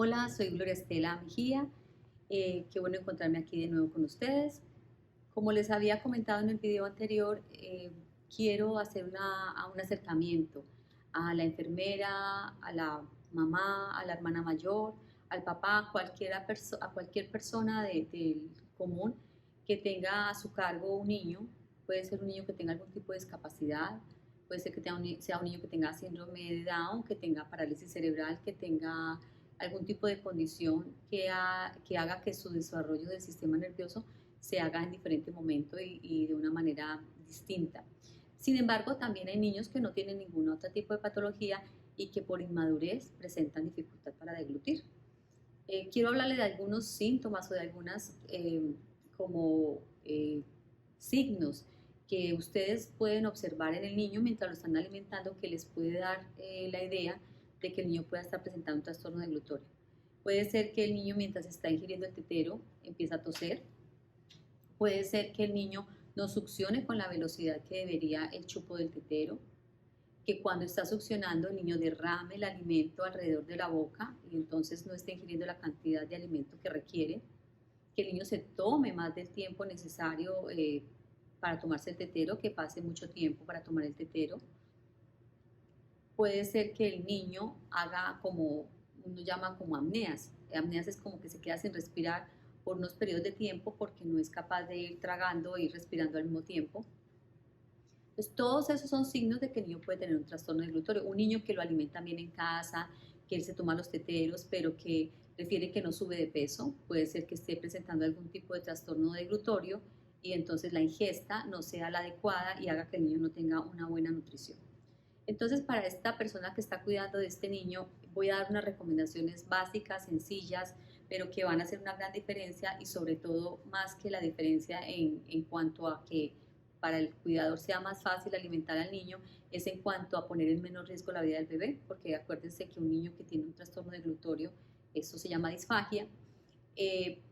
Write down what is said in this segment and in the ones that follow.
Hola, soy Gloria Estela Mejía. Qué bueno encontrarme aquí de nuevo con ustedes. Como les había comentado en el video anterior, quiero hacer un acercamiento a la enfermera, a la mamá, a la hermana mayor, al papá, a cualquier persona del común que tenga a su cargo un niño. Puede ser un niño que tenga algún tipo de discapacidad, puede ser que sea un niño que tenga síndrome de Down, que tenga parálisis cerebral, que tenga algún tipo de condición que haga que su desarrollo del sistema nervioso se haga en diferente momento y de una manera distinta. Sin embargo, también hay niños que no tienen ningún otro tipo de patología y que por inmadurez presentan dificultad para deglutir. Quiero hablarle de algunos síntomas o de algunas como signos que ustedes pueden observar en el niño mientras lo están alimentando, que les puede dar la idea de que el niño pueda estar presentando un trastorno deglutorio. Puede ser que el niño, mientras está ingiriendo el tetero, empieza a toser. Puede ser que el niño no succione con la velocidad que debería el chupo del tetero, que cuando está succionando el niño derrame el alimento alrededor de la boca y entonces no esté ingiriendo la cantidad de alimento que requiere, que el niño se tome más del tiempo necesario para tomarse el tetero, que pase mucho tiempo para tomar el tetero. Puede ser que el niño haga como uno llama como apneas. Apneas es como que se queda sin respirar por unos periodos de tiempo porque no es capaz de ir tragando e ir respirando al mismo tiempo. Entonces, todos esos son signos de que el niño puede tener un trastorno deglutorio. Un niño que lo alimentan bien en casa, que él se toma los teteros, pero que refiere que no sube de peso, puede ser que esté presentando algún tipo de trastorno deglutorio y entonces la ingesta no sea la adecuada y haga que el niño no tenga una buena nutrición. Entonces, para esta persona que está cuidando de este niño, voy a dar unas recomendaciones básicas, sencillas, pero que van a hacer una gran diferencia y sobre todo más que la diferencia en cuanto a que para el cuidador sea más fácil alimentar al niño, es en cuanto a poner en menor riesgo la vida del bebé, porque acuérdense que un niño que tiene un trastorno deglutorio, eso se llama disfagia,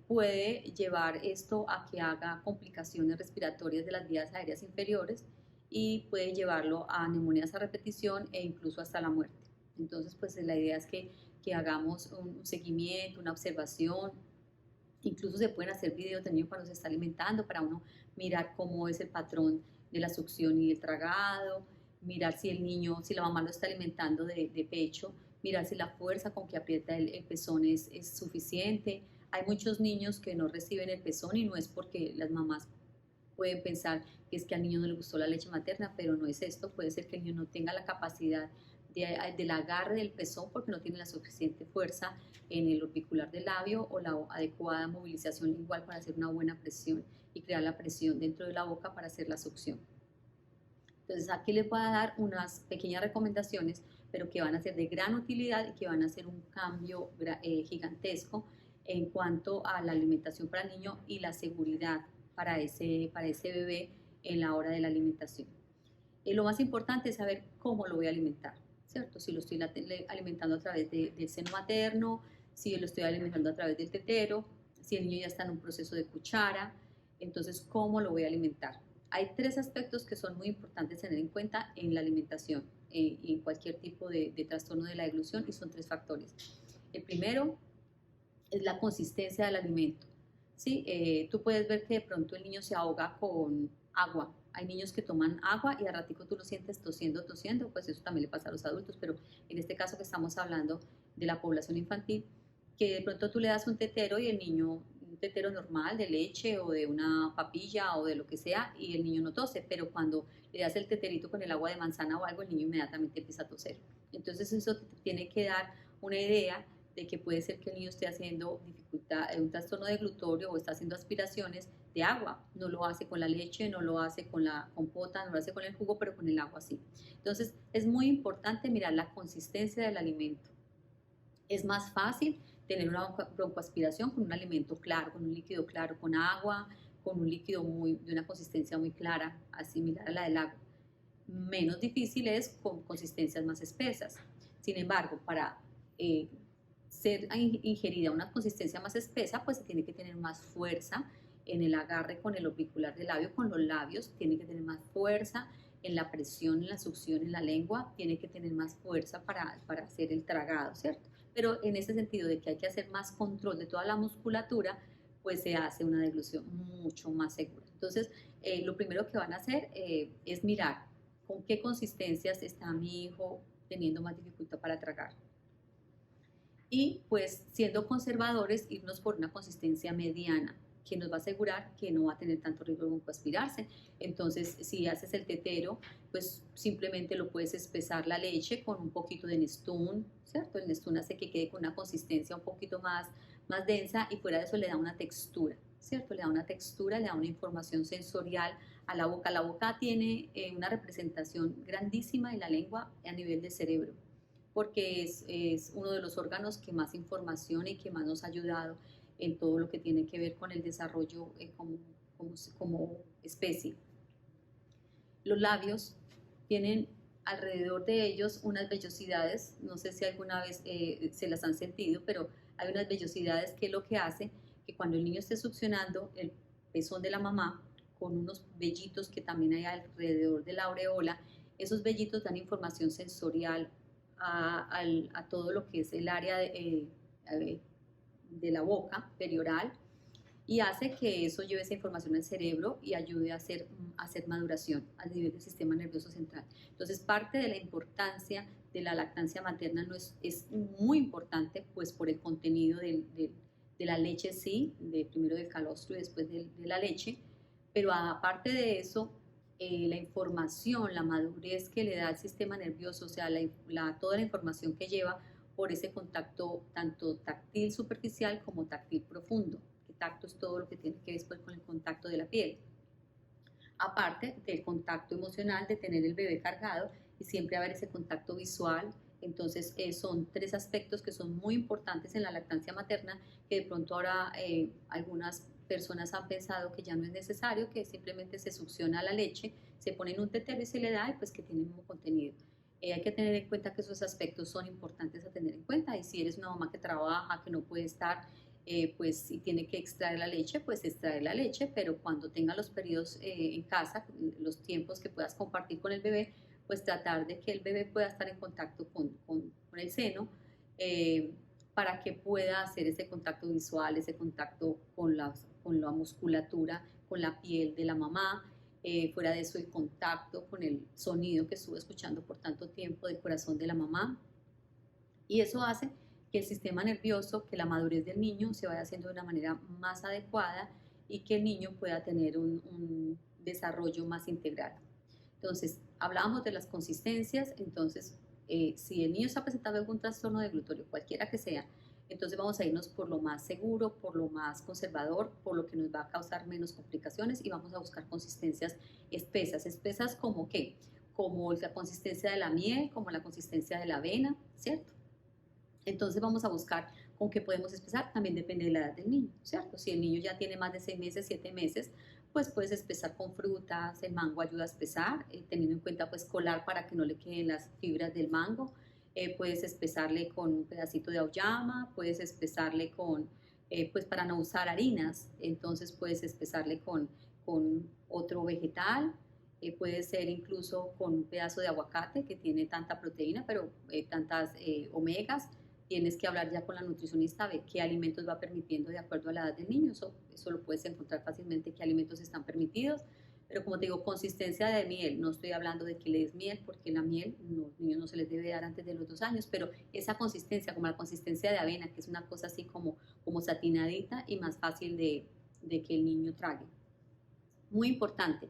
puede llevar esto a que haga complicaciones respiratorias de las vías aéreas inferiores y puede llevarlo a neumonías a repetición e incluso hasta la muerte. Entonces, pues la idea es que hagamos un seguimiento, una observación. Incluso se pueden hacer videos del niño cuando se está alimentando para uno mirar cómo es el patrón de la succión y el tragado, mirar si el niño, si la mamá lo está alimentando de pecho, mirar si la fuerza con que aprieta el pezón es suficiente. Hay muchos niños que no reciben el pezón y no es porque las mamás pueden pensar que es que al niño no le gustó la leche materna, pero no es esto. Puede ser que el niño no tenga la capacidad del agarre del pezón porque no tiene la suficiente fuerza en el orbicular del labio o la adecuada movilización lingual para hacer una buena presión y crear la presión dentro de la boca para hacer la succión. Entonces aquí les voy a dar unas pequeñas recomendaciones, pero que van a ser de gran utilidad y que van a hacer un cambio gigantesco en cuanto a la alimentación para el niño y la seguridad para ese bebé en la hora de la alimentación. Lo más importante es saber cómo lo voy a alimentar, ¿cierto? Si lo estoy alimentando a través del seno materno, si lo estoy alimentando a través del tetero, si el niño ya está en un proceso de cuchara, entonces, ¿cómo lo voy a alimentar? Hay tres aspectos que son muy importantes tener en cuenta en la alimentación y en cualquier tipo de trastorno de la deglución y son tres factores. El primero es la consistencia del alimento. ¿Sí? Tú puedes ver que de pronto el niño se ahoga con agua. Hay niños que toman agua y a ratico tú lo sientes tosiendo, pues eso también le pasa a los adultos, pero en este caso que estamos hablando de la población infantil, que de pronto tú le das un tetero y el niño, un tetero normal de leche o de una papilla o de lo que sea, y el niño no tose, pero cuando le das el teterito con el agua de manzana o algo, el niño inmediatamente empieza a toser. Entonces eso te tiene que dar una idea de que puede ser que el niño esté haciendo un trastorno deglutorio o está haciendo aspiraciones de agua. No lo hace con la leche, no lo hace con la compota, no lo hace con el jugo, pero con el agua sí. Entonces es muy importante mirar la consistencia del alimento. Es más fácil tener una broncoaspiración con un alimento claro, con un líquido claro, con agua, con un líquido de una consistencia muy clara, similar a la del agua. Menos difícil es con consistencias más espesas. Sin embargo, para ser ingerida una consistencia más espesa, pues se tiene que tener más fuerza en el agarre con el orbicular del labio, con los labios, tiene que tener más fuerza en la presión, en la succión en la lengua, tiene que tener más fuerza para hacer el tragado, ¿cierto? pero en ese sentido de que hay que hacer más control de toda la musculatura, pues se hace una deglución mucho más segura. Entonces, lo primero que van a hacer es mirar con qué consistencias está mi hijo teniendo más dificultad para tragar. Y pues siendo conservadores, irnos por una consistencia mediana, que nos va a asegurar que no va a tener tanto riesgo de broncoaspirarse. Entonces, si haces el tetero, pues simplemente lo puedes espesar la leche con un poquito de Nestum, ¿cierto? El Nestum hace que quede con una consistencia un poquito más densa y fuera de eso le da una textura, ¿cierto? Le da una textura, le da una información sensorial a la boca. La boca tiene una representación grandísima en la lengua a nivel del cerebro, porque es uno de los órganos que más información y que más nos ha ayudado en todo lo que tiene que ver con el desarrollo como especie. Los labios tienen alrededor de ellos unas vellosidades, no sé si alguna vez se las han sentido, pero hay unas vellosidades que lo que hace que cuando el niño esté succionando el pezón de la mamá con unos vellitos que también hay alrededor de la aureola, esos vellitos dan información sensorial a todo lo que es el área de la boca perioral y hace que eso lleve esa información al cerebro y ayude a hacer maduración a nivel del sistema nervioso central. Entonces, parte de la importancia de la lactancia materna es muy importante, pues por el contenido de la leche, sí, primero del calostro y después de la leche, pero aparte de eso, la información, la madurez que le da al sistema nervioso, o sea, toda la información que lleva por ese contacto tanto táctil superficial como táctil profundo. El tacto es todo lo que tiene que ver después con el contacto de la piel. Aparte del contacto emocional, de tener el bebé cargado y siempre haber ese contacto visual. Entonces son tres aspectos que son muy importantes en la lactancia materna, que de pronto ahora algunas personas han pensado que ya no es necesario, que simplemente se succiona la leche, se pone en un tetero y se le da y pues que tiene el mismo contenido. Hay que tener en cuenta que esos aspectos son importantes a tener en cuenta, y si eres una mamá que trabaja, que no puede estar, pues si tiene que extraer la leche, pues extraer la leche, pero cuando tenga los periodos en casa, los tiempos que puedas compartir con el bebé, pues tratar de que el bebé pueda estar en contacto con el seno, para que pueda hacer ese contacto visual, ese contacto con la musculatura, con la piel de la mamá. Fuera de eso, el contacto con el sonido que estuvo escuchando por tanto tiempo del corazón de la mamá. Y eso hace que el sistema nervioso, que la madurez del niño se vaya haciendo de una manera más adecuada y que el niño pueda tener un desarrollo más integral. Entonces, hablábamos de las consistencias. Entonces, si el niño está presentando algún trastorno de glutorio, cualquiera que sea, entonces vamos a irnos por lo más seguro, por lo más conservador, por lo que nos va a causar menos complicaciones, y vamos a buscar consistencias espesas como qué, como la consistencia de la miel, como la consistencia de la avena, ¿cierto? Entonces vamos a buscar con qué podemos espesar, también depende de la edad del niño, ¿cierto? Si el niño ya tiene más de 6 meses, 7 meses, pues puedes espesar con frutas. El mango ayuda a espesar, teniendo en cuenta pues colar para que no le queden las fibras del mango. Puedes espesarle con un pedacito de auyama, puedes espesarle pues para no usar harinas, entonces puedes espesarle con otro vegetal. Puede ser incluso con un pedazo de aguacate que tiene tanta proteína, pero tantas omegas. Tienes que hablar ya con la nutricionista de qué alimentos va permitiendo de acuerdo a la edad del niño. Eso lo puedes encontrar fácilmente, qué alimentos están permitidos. Pero como te digo, consistencia de miel, no estoy hablando de que le des miel, porque la miel los niños no se les debe dar antes de los 2 años, pero esa consistencia, como la consistencia de avena, que es una cosa así como satinadita y más fácil de que el niño trague. Muy importante.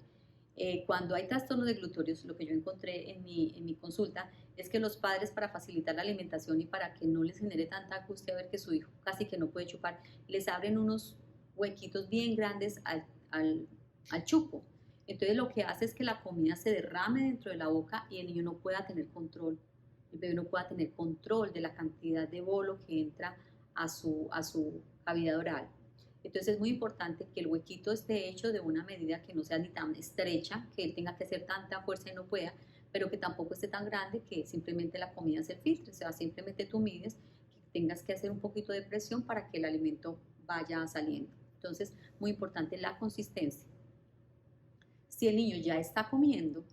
Cuando hay trastorno de glutorios, lo que yo encontré en mi consulta es que los padres, para facilitar la alimentación y para que no les genere tanta angustia ver que su hijo casi que no puede chupar, les abren unos huequitos bien grandes al chupo. Entonces lo que hace es que la comida se derrame dentro de la boca y el niño no pueda tener control, el bebé no pueda tener control de la cantidad de bolo que entra a su cavidad oral. Entonces es muy importante que el huequito esté hecho de una medida que no sea ni tan estrecha, que él tenga que hacer tanta fuerza y no pueda, pero que tampoco esté tan grande que simplemente la comida se filtre. O sea, simplemente tú mides que tengas que hacer un poquito de presión para que el alimento vaya saliendo. Entonces, muy importante la consistencia. Si el niño ya está comiendo,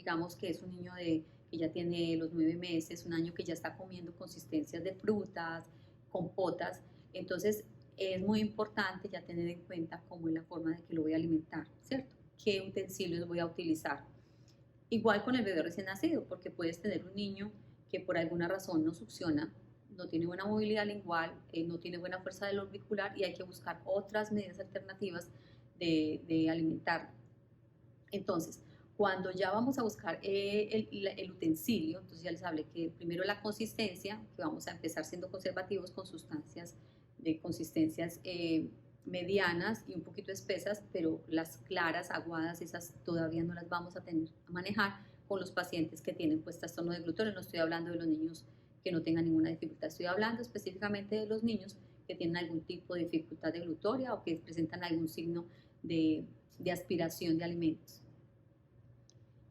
digamos que es un niño que ya tiene los 9 meses, un año que ya está comiendo consistencias de frutas, compotas, entonces es muy importante ya tener en cuenta cómo es la forma de que lo voy a alimentar, ¿cierto? ¿Qué utensilios voy a utilizar? Igual con el bebé recién nacido, porque puedes tener un niño que por alguna razón no succiona, no tiene buena movilidad lingual, no tiene buena fuerza del orbicular y hay que buscar otras medidas alternativas de alimentarlo. Entonces, cuando ya vamos a buscar el utensilio, entonces ya les hablé que primero la consistencia, que vamos a empezar siendo conservativos con sustancias de consistencias medianas y un poquito espesas, pero las claras, aguadas, esas todavía no las vamos a tener a manejar con los pacientes que tienen pues trastorno de glutón. No estoy hablando de los niños que no tengan ninguna dificultad, estoy hablando específicamente de los niños que tienen algún tipo de dificultad de glutoria o que presentan algún signo de aspiración de alimentos.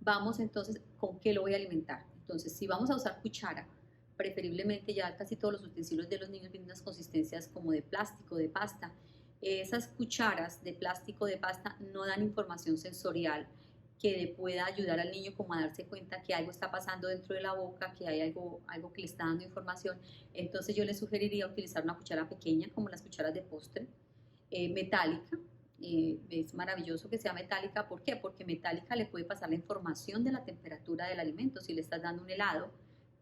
Vamos entonces, ¿con qué lo voy a alimentar? Entonces, si vamos a usar cuchara, preferiblemente ya casi todos los utensilios de los niños tienen unas consistencias como de plástico, de pasta. Esas cucharas de plástico, de pasta, no dan información sensorial que le pueda ayudar al niño como a darse cuenta que algo está pasando dentro de la boca, que hay algo que le está dando información. Entonces yo le sugeriría utilizar una cuchara pequeña, como las cucharas de postre, metálica. Es maravilloso que sea metálica. ¿Por qué? Porque metálica le puede pasar la información de la temperatura del alimento. Si le estás dando un helado,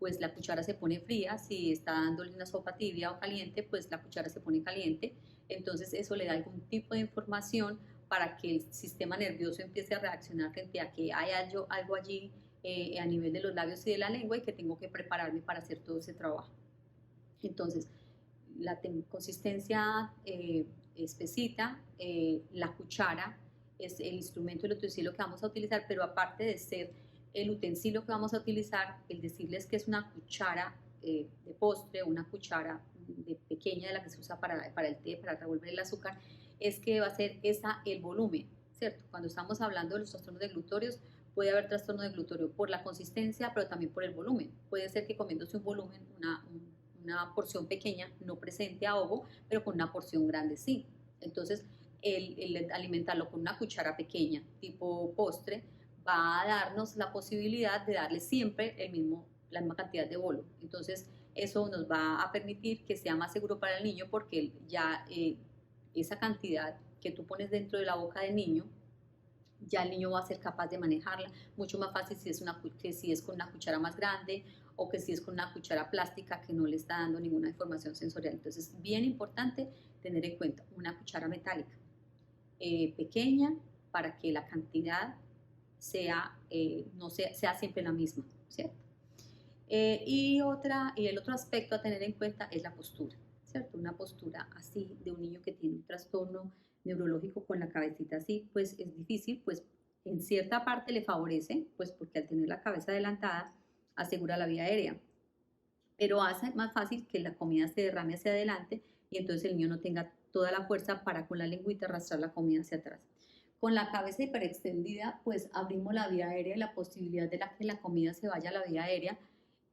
pues la cuchara se pone fría. Si está dándole una sopa tibia o caliente, pues la cuchara se pone caliente. Entonces eso le da algún tipo de información para que el sistema nervioso empiece a reaccionar frente a que hay algo allí a nivel de los labios y de la lengua y que tengo que prepararme para hacer todo ese trabajo. Entonces, la consistencia espesita, la cuchara es el instrumento, el utensilio que vamos a utilizar, pero aparte de ser el utensilio que vamos a utilizar, el decirles que es una cuchara de postre, una cuchara pequeña de la que se usa para el té, para revolver el azúcar, es que va a ser el volumen, ¿cierto? Cuando estamos hablando de los trastornos de glutorios, puede haber trastorno de glutorio por la consistencia, pero también por el volumen. Puede ser que comiéndose un volumen, una porción pequeña no presente ahogo, pero con una porción grande sí. Entonces, el alimentarlo con una cuchara pequeña, tipo postre, va a darnos la posibilidad de darle siempre la misma cantidad de bolo. Entonces, eso nos va a permitir que sea más seguro para el niño porque ya esa cantidad que tú pones dentro de la boca del niño, ya el niño va a ser capaz de manejarla mucho más fácil que si es con una cuchara más grande o que si es con una cuchara plástica que no le está dando ninguna información sensorial. Entonces, bien importante tener en cuenta una cuchara metálica pequeña para que la cantidad no sea siempre la misma, ¿cierto? Y el otro aspecto a tener en cuenta es la postura, ¿cierto? Una postura así de un niño que tiene un trastorno neurológico con la cabecita así, pues es difícil, pues en cierta parte le favorece, pues porque al tener la cabeza adelantada asegura la vía aérea, pero hace más fácil que la comida se derrame hacia adelante y entonces el niño no tenga toda la fuerza para con la lengüita arrastrar la comida hacia atrás. Con la cabeza hiperextendida, pues abrimos la vía aérea y la posibilidad de que la comida se vaya a la vía aérea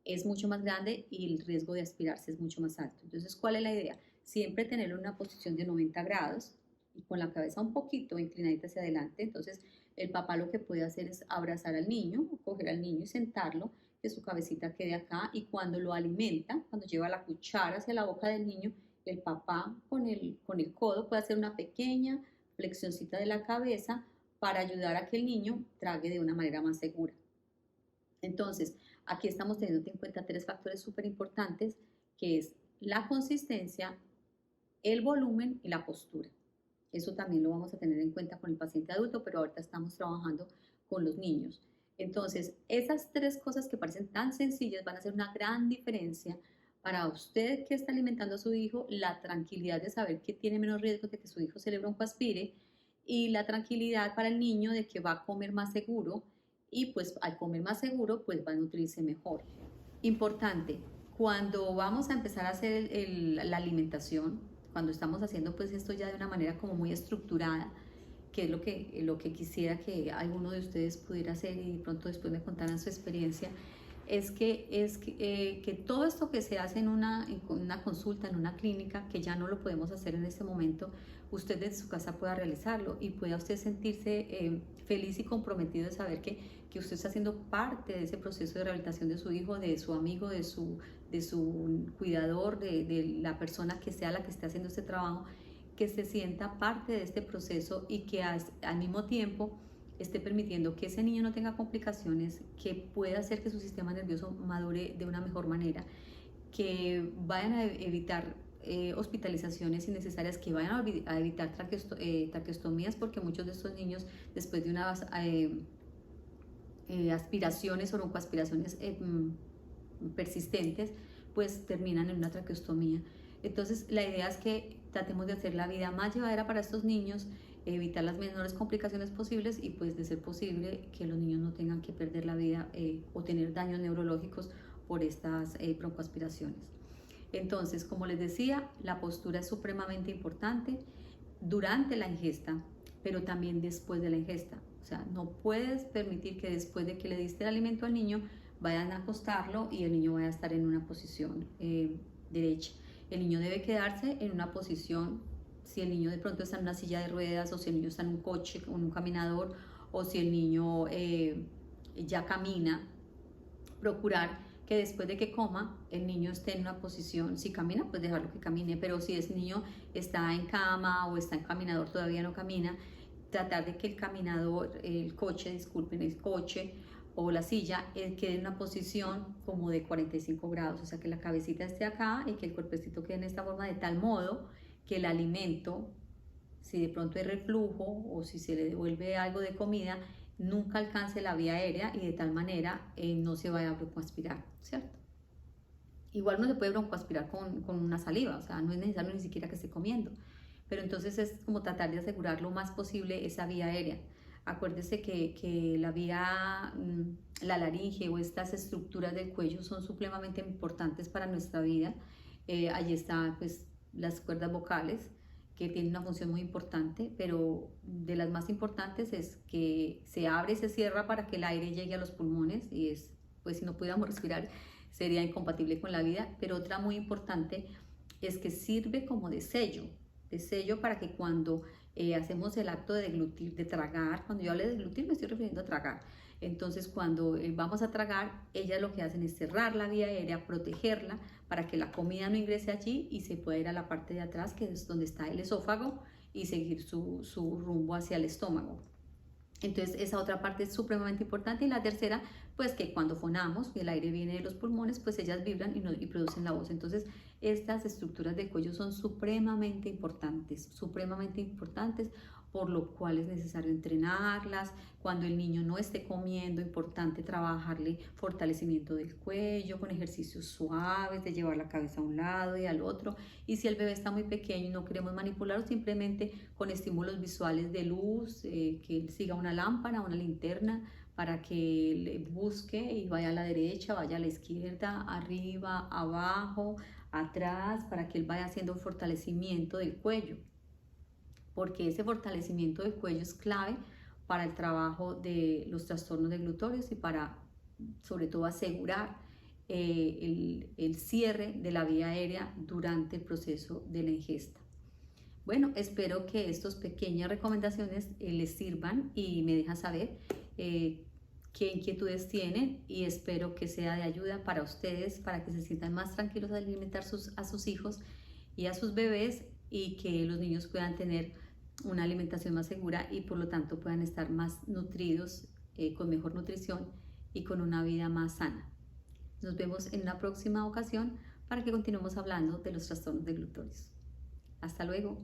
es mucho más grande y el riesgo de aspirarse es mucho más alto. Entonces, ¿cuál es la idea? Siempre tener una posición de 90 grados y con la cabeza un poquito inclinadita hacia adelante. Entonces, el papá lo que puede hacer es abrazar al niño, coger al niño y sentarlo, que su cabecita quede acá, y cuando lo alimenta, cuando lleva la cuchara hacia la boca del niño, el papá con el codo puede hacer una pequeña flexioncita de la cabeza para ayudar a que el niño trague de una manera más segura. Entonces, aquí estamos teniendo en cuenta 3 factores súper importantes, que es la consistencia, el volumen y la postura. Eso también lo vamos a tener en cuenta con el paciente adulto, pero ahorita estamos trabajando con los niños. Entonces, esas 3 cosas que parecen tan sencillas van a hacer una gran diferencia para usted que está alimentando a su hijo, la tranquilidad de saber que tiene menos riesgo de que su hijo se broncoaspire y la tranquilidad para el niño de que va a comer más seguro y pues al comer más seguro pues va a nutrirse mejor. Importante, cuando vamos a empezar a hacer la alimentación, cuando estamos haciendo pues esto ya de una manera como muy estructurada, que es lo que quisiera que alguno de ustedes pudiera hacer y de pronto después me contaran su experiencia, que todo esto que se hace en una consulta, en una clínica, que ya no lo podemos hacer en este momento, usted desde su casa pueda realizarlo y pueda usted sentirse feliz y comprometido de saber que usted está haciendo parte de ese proceso de rehabilitación de su hijo, de su amigo, de su cuidador, de la persona que sea la que esté haciendo este trabajo, que se sienta parte de este proceso y que al mismo tiempo esté permitiendo que ese niño no tenga complicaciones, que pueda hacer que su sistema nervioso madure de una mejor manera, que vayan a evitar hospitalizaciones innecesarias, que vayan a evitar traqueostomías, porque muchos de estos niños, después de unas aspiraciones o broncoaspiraciones persistentes, pues terminan en una traqueostomía. Entonces la idea es que tratemos de hacer la vida más llevadera para estos niños, evitar las menores complicaciones posibles y pues de ser posible que los niños no tengan que perder la vida o tener daños neurológicos por estas broncoaspiraciones. Entonces, como les decía, la postura es supremamente importante durante la ingesta, pero también después de la ingesta. O sea, no puedes permitir que después de que le diste el alimento al niño vayan a acostarlo y el niño vaya a estar en una posición derecha. El niño debe quedarse en una posición, si el niño de pronto está en una silla de ruedas, o si el niño está en un coche, en un caminador, o si el niño ya camina, procurar que después de que coma, el niño esté en una posición, si camina, pues dejarlo que camine, pero si ese niño está en cama o está en caminador, todavía no camina, tratar de que el caminador, el coche o la silla quede en una posición como de 45 grados, o sea que la cabecita esté acá y que el cuerpecito quede en esta forma, de tal modo que el alimento, si de pronto hay reflujo o si se le devuelve algo de comida, nunca alcance la vía aérea y de tal manera no se vaya a broncoaspirar, ¿cierto? Igual no se puede broncoaspirar con una saliva, o sea, no es necesario ni siquiera que esté comiendo, pero entonces es como tratar de asegurar lo más posible esa vía aérea. Acuérdese que la vía, la laringe o estas estructuras del cuello son supremamente importantes para nuestra vida. Allí están pues las cuerdas vocales, que tienen una función muy importante, pero de las más importantes es que se abre y se cierra para que el aire llegue a los pulmones, y pues si no pudiéramos respirar sería incompatible con la vida. Pero otra muy importante es que sirve como de sello para que cuando hacemos el acto de deglutir, de tragar, cuando yo hablo de deglutir me estoy refiriendo a tragar. Entonces cuando vamos a tragar, ellas lo que hacen es cerrar la vía aérea, protegerla para que la comida no ingrese allí y se pueda ir a la parte de atrás, que es donde está el esófago, y seguir su rumbo hacia el estómago. Entonces esa otra parte es supremamente importante. Y la tercera, pues que cuando fonamos y el aire viene de los pulmones, pues ellas vibran y producen la voz. Entonces estas estructuras del cuello son supremamente importantes, por lo cual es necesario entrenarlas. Cuando el niño no esté comiendo, importante trabajarle fortalecimiento del cuello con ejercicios suaves, de llevar la cabeza a un lado y al otro. Y si el bebé está muy pequeño y no queremos manipularlo, simplemente con estímulos visuales de luz, que él siga una lámpara, una linterna, para que él busque y vaya a la derecha, vaya a la izquierda, arriba, abajo, atrás, para que él vaya haciendo un fortalecimiento del cuello, porque ese fortalecimiento del cuello es clave para el trabajo de los trastornos deglutorios y para, sobre todo, asegurar el cierre de la vía aérea durante el proceso de la ingesta. Bueno, espero que estas pequeñas recomendaciones les sirvan y me dejan saber qué inquietudes tienen, y espero que sea de ayuda para ustedes, para que se sientan más tranquilos al alimentar a sus hijos y a sus bebés, y que los niños puedan tener una alimentación más segura y por lo tanto puedan estar más nutridos, con mejor nutrición y con una vida más sana. Nos vemos en una próxima ocasión para que continuemos hablando de los trastornos deglutorios. Hasta luego.